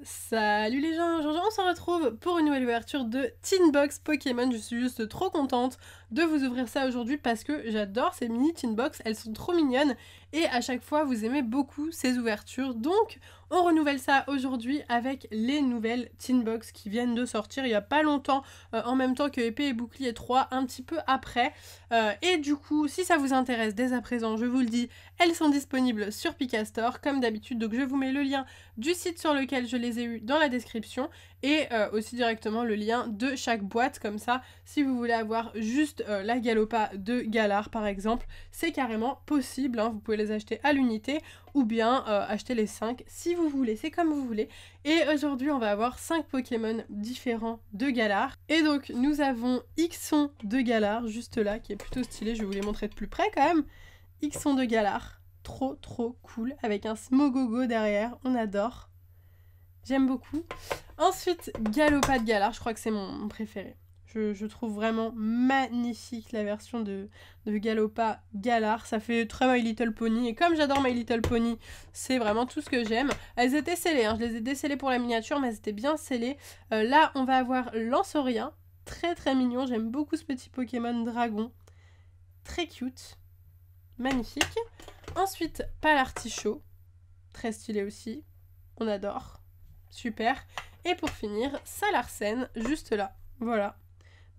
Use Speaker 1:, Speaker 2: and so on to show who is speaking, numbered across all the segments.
Speaker 1: Salut les gens, aujourd'hui on se retrouve pour une nouvelle ouverture de Teen Box Pokémon. Je suis juste trop contente de vous ouvrir ça aujourd'hui parce que j'adore ces mini Teen Box, elles sont trop mignonnes et à chaque fois vous aimez beaucoup ces ouvertures. Donc on renouvelle ça aujourd'hui avec les nouvelles Teen Box qui viennent de sortir il y a pas longtemps, en même temps que Épée et Bouclier 3, un petit peu après. Et du coup, si ça vous intéresse dès à présent, je vous le dis, elles sont disponibles sur Pikastore comme d'habitude. Donc je vous mets le lien du site sur lequel je les ai eu dans la description et aussi directement le lien de chaque boîte, comme ça si vous voulez avoir juste la Galopa de Galar par exemple, c'est carrément possible, hein. Vous pouvez les acheter à l'unité ou bien acheter les 5 si vous voulez, c'est comme vous voulez. Et aujourd'hui on va avoir 5 Pokémon différents de Galar, et donc nous avons Ixon de Galar juste là qui est plutôt stylé, je vais vous les montrer de plus près quand même. Ixon de Galar, trop cool, avec un Smogogo derrière, on adore. J'aime beaucoup. Ensuite, Galopa de Galar, je crois que c'est mon préféré. Je trouve vraiment magnifique la version de Galopa Galar. Ça fait très My Little Pony. Et comme j'adore My Little Pony, c'est vraiment tout ce que j'aime. Elles étaient scellées, hein. Je les ai décellées pour la miniature, mais elles étaient bien scellées. Là, on va avoir Lanceurien. Très mignon. J'aime beaucoup ce petit Pokémon dragon. Très cute. Magnifique. Ensuite, Palartichaut. Très stylé aussi. On adore. Super. Et pour finir, Salarsen, juste là. Voilà.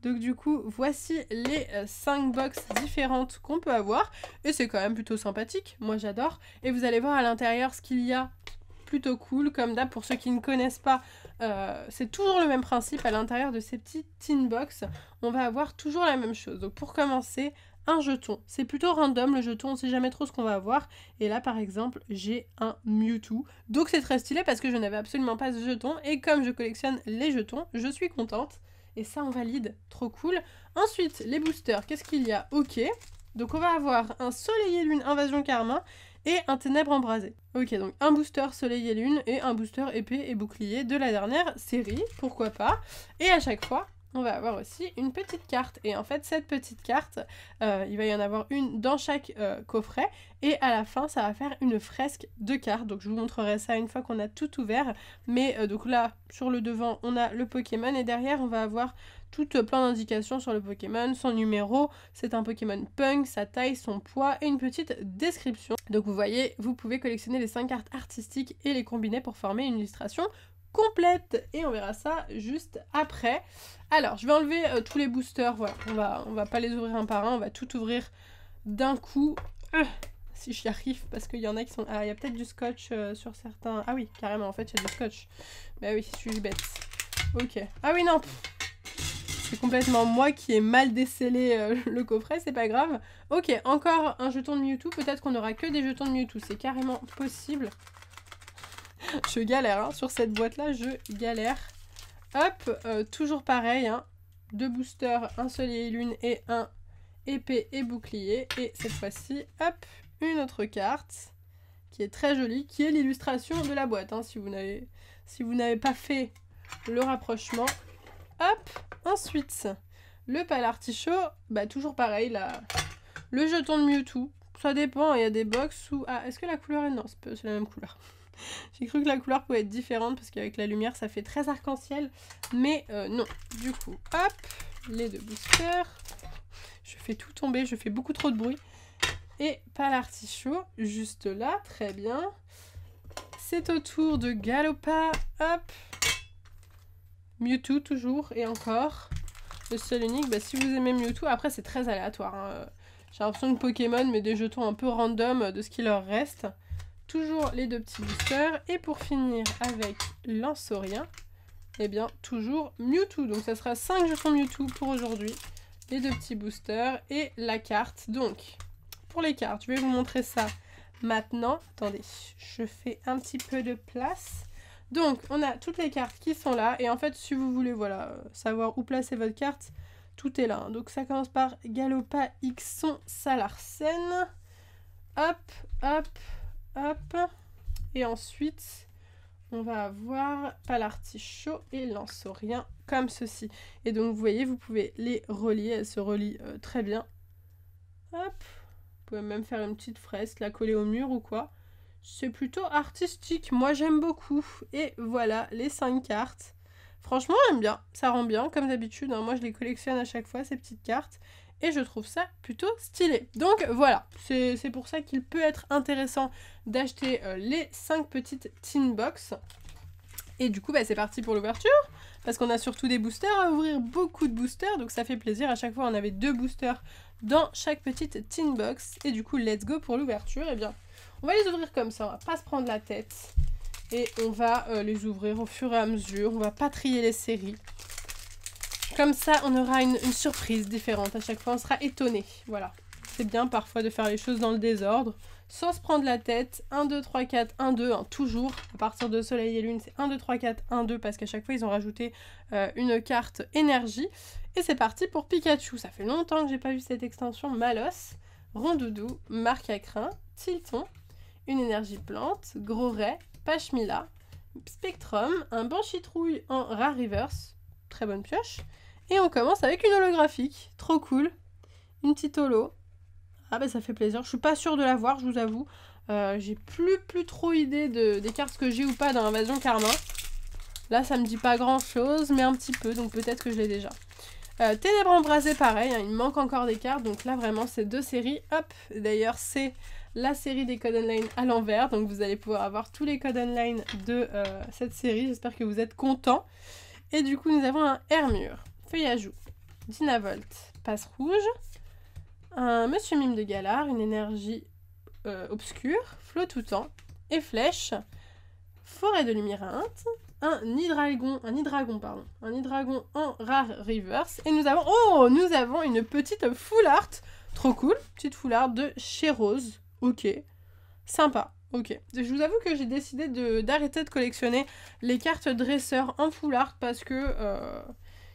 Speaker 1: Donc du coup, voici les 5 box différentes qu'on peut avoir. Et c'est quand même plutôt sympathique. Moi, j'adore. Et vous allez voir à l'intérieur ce qu'il y a. Plutôt cool. Comme d'hab, pour ceux qui ne connaissent pas, c'est toujours le même principe. À l'intérieur de ces petits Teen Box, on va avoir toujours la même chose. Donc pour commencer, un jeton. C'est plutôt random le jeton, on sait jamais trop ce qu'on va avoir. Et là par exemple, j'ai un Mewtwo. Donc c'est très stylé parce que je n'avais absolument pas ce jeton. Et comme je collectionne les jetons, je suis contente. Et ça on valide, trop cool. Ensuite, les boosters, qu'est-ce qu'il y a? Ok. Donc on va avoir un Soleil et Lune Invasion Karma et un Ténèbres Embrasées. Ok, donc un booster Soleil et Lune et un booster Épée et Bouclier de la dernière série, pourquoi pas. Et à chaque fois, on va avoir aussi une petite carte. Et en fait, cette petite carte, il va y en avoir une dans chaque coffret. Et à la fin, ça va faire une fresque de cartes. Donc je vous montrerai ça une fois qu'on a tout ouvert. Mais donc là, sur le devant, on a le Pokémon. Et derrière, on va avoir plein d'indications sur le Pokémon, son numéro, c'est un Pokémon punk, sa taille, son poids et une petite description. Donc vous voyez, vous pouvez collectionner les 5 cartes artistiques et les combiner pour former une illustration complète. Et on verra ça juste après. Alors, je vais enlever tous les boosters, voilà, on va pas les ouvrir un par un, on va tout ouvrir d'un coup. Si j'y arrive, parce qu'il y en a qui sont... Ah, il y a peut-être du scotch sur certains... Ah oui, carrément, en fait, il y a du scotch. Bah oui, je suis bête. Ok. Ah oui, non. C'est complètement moi qui ai mal décellé le coffret, c'est pas grave. Ok, encore un jeton de Mewtwo. Peut-être qu'on aura que des jetons de Mewtwo, c'est carrément possible. Je galère, hein. Sur cette boîte-là, je galère. Hop, toujours pareil, hein. 2 boosters, un Soleil et Lune et un Épée et Bouclier. Et cette fois-ci, hop, une autre carte qui est très jolie, qui est l'illustration de la boîte, hein, si vous n'avez pas fait le rapprochement. Hop, ensuite, le Palartichaut, bah toujours pareil, là, le jeton de Mewtwo. Ça dépend, il y a des box où... Ah, est-ce que la couleur est... Non, c'est la même couleur. J'ai cru que la couleur pouvait être différente parce qu'avec la lumière, ça fait très arc-en-ciel. Mais non, du coup, hop, les 2 boosters. Je fais tout tomber, je fais beaucoup trop de bruit. Et Palartichaut, juste là, très bien. C'est au tour de Galopa, hop. Mewtwo toujours, et encore. Le seul unique, bah si vous aimez Mewtwo, après c'est très aléatoire. Hein. J'ai l'impression que Pokémon met des jetons un peu random de ce qui leur reste. Toujours les 2 petits boosters. Et pour finir avec Lanceurien, eh bien toujours Mewtwo. Donc ça sera 5 jetons Mewtwo pour aujourd'hui. Les 2 petits boosters et la carte. Donc, pour les cartes, je vais vous montrer ça maintenant. Attendez, je fais un petit peu de place. Donc, on a toutes les cartes qui sont là. Et en fait, si vous voulez, voilà, savoir où placer votre carte, tout est là. Hein. Donc, ça commence par Galopa, Ixon, Salarsen. Hop, hop, hop. Et ensuite, on va avoir Palartichaut et Lanceurien comme ceci. Et donc, vous voyez, vous pouvez les relier. Elles se relient très bien. Hop. Vous pouvez même faire une petite fresque, la coller au mur ou quoi. C'est plutôt artistique, moi j'aime beaucoup. Et voilà les 5 cartes. Franchement j'aime bien, ça rend bien comme d'habitude, hein. Moi je les collectionne à chaque fois ces petites cartes. Et je trouve ça plutôt stylé. Donc voilà, c'est pour ça qu'il peut être intéressant d'acheter les 5 petites tin box. Et du coup bah, c'est parti pour l'ouverture. Parce qu'on a surtout des boosters à ouvrir, beaucoup de boosters. Donc ça fait plaisir, à chaque fois on avait 2 boosters dans chaque petite tin box. Et du coup let's go pour l'ouverture. Et bien on va les ouvrir comme ça, on va pas se prendre la tête. Et on va les ouvrir au fur et à mesure, on va pas trier les séries. Comme ça, on aura une surprise différente. À chaque fois, on sera étonné. Voilà. C'est bien parfois de faire les choses dans le désordre, sans se prendre la tête. 1, 2, 3, 4, 1, 2, hein, toujours. À partir de Soleil et Lune, c'est 1, 2, 3, 4, 1, 2, parce qu'à chaque fois, ils ont rajouté une carte énergie. Et c'est parti pour Pikachu. Ça fait longtemps que j'ai pas vu cette extension. Malos, Rondoudou, Marque à Crin, Tilton, une énergie plante, Gros Ray, Pachmila, Spectrum, un Banchitrouille en Rare Reverse. Très bonne pioche. Et on commence avec une holographique. Trop cool. Une petite holo. Ah bah ça fait plaisir. Je suis pas sûre de la voir, je vous avoue. J'ai plus trop idée des cartes que j'ai ou pas dans Invasion Karma. Là ça me dit pas grand chose, mais un petit peu, donc peut-être que je l'ai déjà. Ténèbres embrasées, pareil, hein, il me manque encore des cartes, donc là vraiment c'est 2 séries. Hop, d'ailleurs c'est la série des codes online à l'envers, donc vous allez pouvoir avoir tous les codes online de cette série. J'espère que vous êtes contents. Et du coup nous avons un Hermure, Feuillajou, Dynavolt, Passe Rouge, un Monsieur Mime de Galar, une énergie obscure, Flot tout temps, et Flèche, Forêt de Lumérinthe, un Hydragon en Rare Reverse, et nous avons une petite full art, trop cool, petite full art de Chérose, ok, sympa. Ok, je vous avoue que j'ai décidé d'arrêter de collectionner les cartes dresseurs en full art parce que,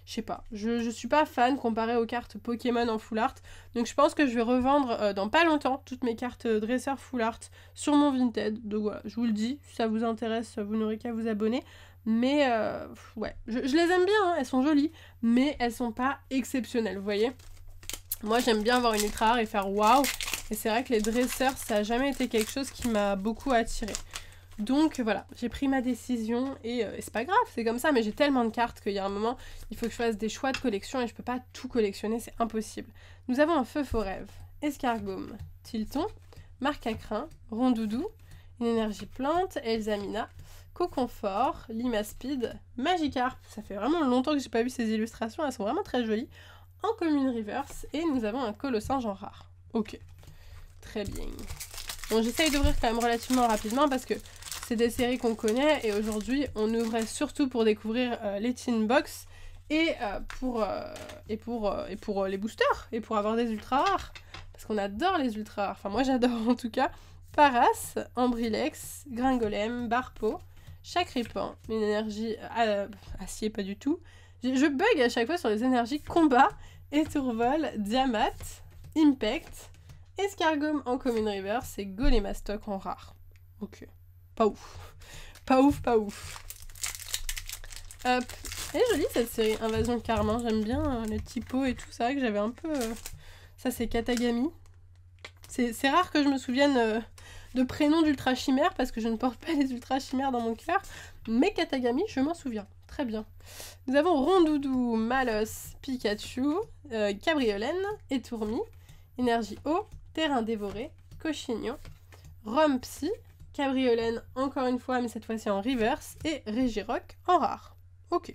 Speaker 1: je sais pas, je suis pas fan comparé aux cartes Pokémon en full art. Donc je pense que je vais revendre dans pas longtemps toutes mes cartes dresseurs full art sur mon Vinted. Donc voilà, je vous le dis, si ça vous intéresse, vous n'aurez qu'à vous abonner. Mais ouais, je les aime bien, hein, elles sont jolies, mais elles sont pas exceptionnelles, vous voyez. Moi j'aime bien avoir une ultra rare et faire waouh. Et c'est vrai que les dresseurs, ça n'a jamais été quelque chose qui m'a beaucoup attirée. Donc voilà, j'ai pris ma décision et c'est pas grave, c'est comme ça, mais j'ai tellement de cartes qu'il y a un moment, il faut que je fasse des choix de collection et je peux pas tout collectionner, c'est impossible. Nous avons un Feu Forêve, Escargome, Tilton, Marque à Crin, Rondoudou, une énergie plante, Elsamina, Coconfort, Limaspeed, Magikarp. Ça fait vraiment longtemps que j'ai pas vu ces illustrations, elles sont vraiment très jolies. En Commune Reverse, et nous avons un Colossinge en rare. Ok. Très bien. Bon, j'essaye d'ouvrir quand même relativement rapidement parce que c'est des séries qu'on connaît et aujourd'hui on ouvrait surtout pour découvrir les tin box et pour les boosters et pour avoir des ultra rares parce qu'on adore les ultra rares. Enfin moi j'adore en tout cas. Paras, Ambrilex, Gringolem, Barpo, Chakripan, une énergie acier pas du tout. Je bug à chaque fois sur les énergies combat, Étourvol, Diamat, Impact, Escargome en Commune Reverse et Golémastoc en rare. Ok. Pas ouf. Pas ouf, pas ouf. Hop. Elle est jolie cette série Invasion Karma. J'aime bien les typos et tout ça que j'avais un peu... Ça c'est Katagami. C'est rare que je me souvienne de prénoms d'Ultra Chimère parce que je ne porte pas les Ultra Chimères dans mon cœur. Mais Katagami, je m'en souviens. Très bien. Nous avons Rondoudou, Malos, Pikachu, Cabriolène, Étourmi, Énergie Eau, Terrain Dévoré, Cochignon, Rome Psy, Cabriolène encore une fois, mais cette fois-ci en reverse, et Régirock en rare. Ok.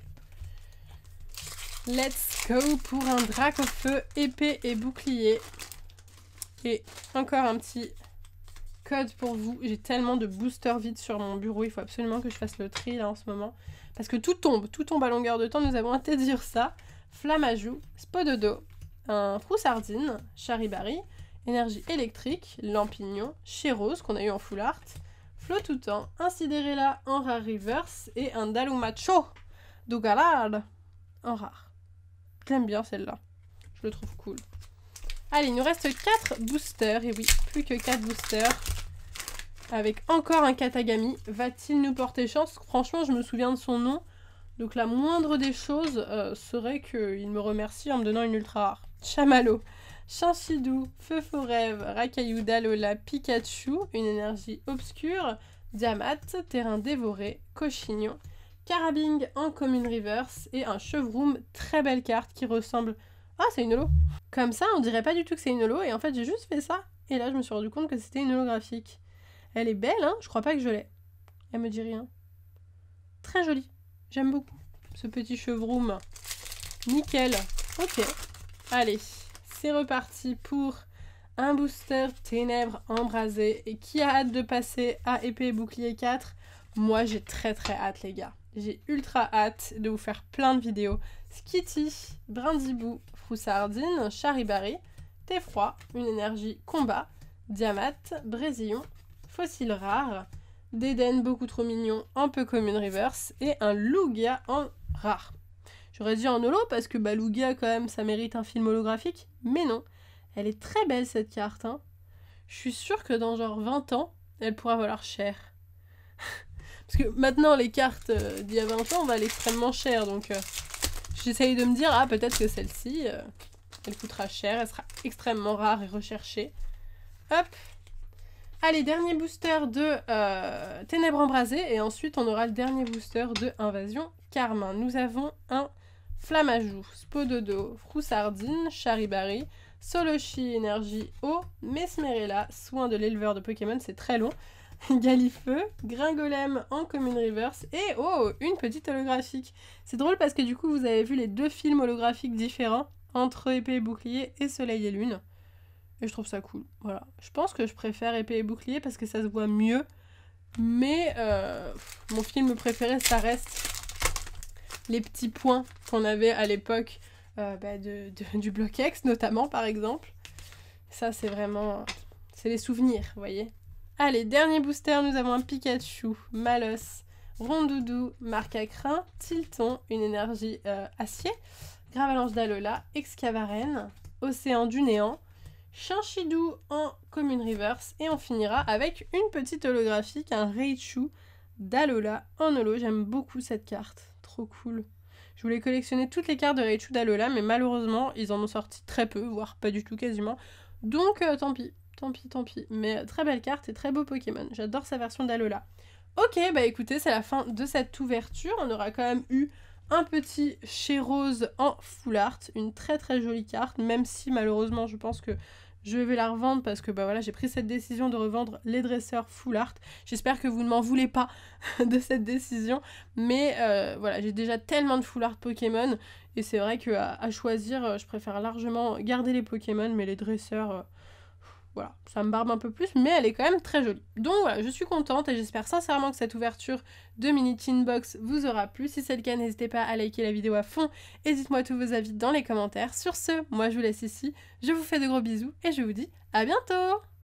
Speaker 1: Let's go pour un drac au feu, épée et bouclier. Et encore un petit code pour vous. J'ai tellement de boosters vides sur mon bureau, il faut absolument que je fasse le tri là en ce moment. Parce que tout tombe à longueur de temps. Nous avons un Teddiursa, Flammajou, Spododo, un Froussardine, Charibari, Énergie électrique, Lampignon, Chérose qu'on a eu en full art, Flotoutan, un Sidérella en rare reverse et un Dalumacho Dougalard en rare. J'aime bien celle-là. Je le trouve cool. Allez, il nous reste 4 boosters. Et oui, plus que 4 boosters. Avec encore un Katagami. Va-t-il nous porter chance? Franchement, je me souviens de son nom. Donc la moindre des choses serait qu'il me remercie en me donnant une ultra rare. Chamallow, Chanchidou, Feu Faux Rêve, Racaillou d'Alola, Pikachu, une énergie obscure, Diamat, Terrain Dévoré, Cochignon, Carabing en commune reverse et un Chevroom, très belle carte qui ressemble... Ah, c'est une holo. Comme ça, on dirait pas du tout que c'est une holo et en fait j'ai juste fait ça. Et là, je me suis rendu compte que c'était une holographique. Elle est belle, hein, je crois pas que je l'ai. Elle me dit rien. Très jolie, j'aime beaucoup ce petit Chevroom. Nickel, ok. Allez, c'est reparti pour un booster Ténèbres Embrasées. Et qui a hâte de passer à Épée et Bouclier 4? Moi, j'ai très hâte, les gars. J'ai ultra hâte de vous faire plein de vidéos. Skitty, Brindibou, Froussardine, Charibari, Theffroi, une énergie combat, Diamat, Brésillon, Fossile rare, Dédenne beaucoup trop mignon en peu commune reverse et un Lugia en rare. J'aurais dit en holo parce que Lugia quand même ça mérite un film holographique, mais non. Elle est très belle cette carte, hein. Je suis sûre que dans genre 20 ans, elle pourra valoir cher. Parce que maintenant les cartes d'il y a 20 ans valent extrêmement cher, donc j'essaye de me dire, ah peut-être que celle-ci, elle coûtera cher, elle sera extrêmement rare et recherchée. Hop. Allez, dernier booster de Ténèbres Embrasées, et ensuite on aura le dernier booster de Invasion Carmin. Nous avons un Flamajou, Spododo, Froussardine, Charibari, Solochi, Énergie Eau, Mesmerella, Soin de l'éleveur de Pokémon, c'est très long, Galifeu, Gringolem en commune reverse, et oh, une petite holographique. C'est drôle parce que du coup vous avez vu les deux films holographiques différents, entre Épée et Bouclier et Soleil et Lune. Et je trouve ça cool, voilà. Je pense que je préfère Épée et Bouclier parce que ça se voit mieux. Mais mon film préféré, ça reste les petits points qu'on avait à l'époque du Bloc X, notamment, par exemple. Ça, c'est vraiment... c'est les souvenirs, vous voyez. Allez, dernier booster, nous avons un Pikachu, Malos, Rondoudou, Marcacrin, Tilton, une énergie acier, Gravalanche d'Alola, Excavaren, Océan du Néant, Chanchidou en commune reverse et on finira avec une petite holographique, un Raichu d'Alola en holo. J'aime beaucoup cette carte, trop cool. Je voulais collectionner toutes les cartes de Raichu d'Alola mais malheureusement ils en ont sorti très peu, voire pas du tout quasiment. Donc tant pis, tant pis. Mais très belle carte et très beau Pokémon, j'adore sa version d'Alola. Ok, bah écoutez, c'est la fin de cette ouverture, on aura quand même eu un petit Chez-Rose en full art, une très jolie carte, même si malheureusement je pense que je vais la revendre parce que bah voilà, j'ai pris cette décision de revendre les dresseurs full art. J'espère que vous ne m'en voulez pas de cette décision, mais voilà, j'ai déjà tellement de full art Pokémon et c'est vrai qu'à choisir, je préfère largement garder les Pokémon, mais les dresseurs... voilà, ça me barbe un peu plus, mais elle est quand même très jolie. Donc voilà, je suis contente et j'espère sincèrement que cette ouverture de mini Teen Box vous aura plu. Si c'est le cas, n'hésitez pas à liker la vidéo à fond et dites-moi tous vos avis dans les commentaires. Sur ce, moi je vous laisse ici, je vous fais de gros bisous et je vous dis à bientôt!